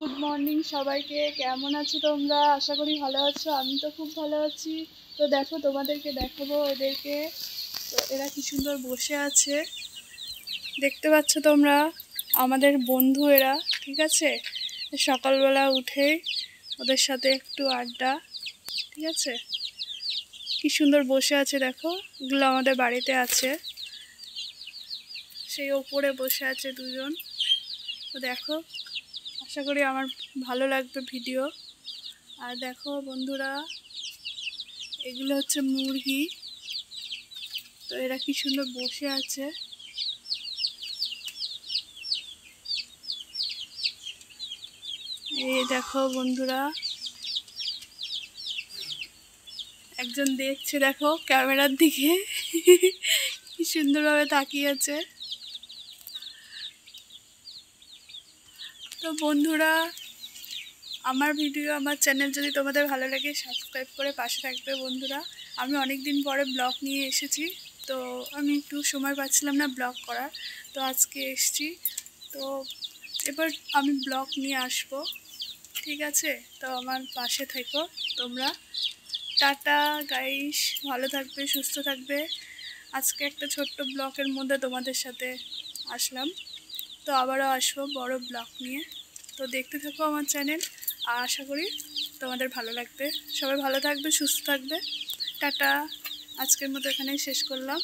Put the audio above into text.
Good morning সবাইকে। কেমন আছো তোমরা? আশা করি ভালো আছো। আমি তো খুব ভালো আছি। তো দেখো, তোমাদেরকে দেখাবো এদেরকে। তো এরা কি সুন্দর বসে আছে, দেখতে পাচ্ছ তোমরা? আমাদের বন্ধু এরা, ঠিক আছে। সকালবেলা উঠে ওদের সাথে একটু আড্ডা, ঠিক আছে। কি সুন্দর বসে আছে দেখো। এগুলো আমাদের বাড়িতে আছে, সেই ওপরে বসে আছে দুজন। তো দেখো, আশা করি আমার ভালো লাগবে ভিডিও। আর দেখো বন্ধুরা, এগুলো হচ্ছে মুরগি। তো এরা কি সুন্দর বসে আছে। এই দেখো বন্ধুরা, একজন দেখছে দেখো ক্যামেরার দিকে, কি সুন্দরভাবে তাকিয়ে আছে। তো বন্ধুরা, আমার ভিডিও, আমার চ্যানেল যদি তোমাদের ভালো লাগে সাবস্ক্রাইব করে পাশে থাকবে বন্ধুরা। আমি অনেক দিন পরে ব্লগ নিয়ে এসেছি, তো আমি একটু সময় পাচ্ছিলাম না ব্লগ করার, তো আজকে এসেছি। তো এবার আমি ব্লগ নিয়ে আসবো, ঠিক আছে। তো আমার পাশে থেকো তোমরা। টাটা গাইস, ভালো থাকবে, সুস্থ থাকবে। আজকে একটা ছোট্ট ব্লগের মধ্যে তোমাদের সাথে আসলাম। তো আবারও আসবো বড় ব্লগ নিয়ে। তো দেখতে থাকো আমার চ্যানেল, আর আশা করি তোমাদের ভালো লাগবে। সবাই ভালো থাকবে, সুস্থ থাকবে। টাটা। আজকের মতো এখানেই শেষ করলাম।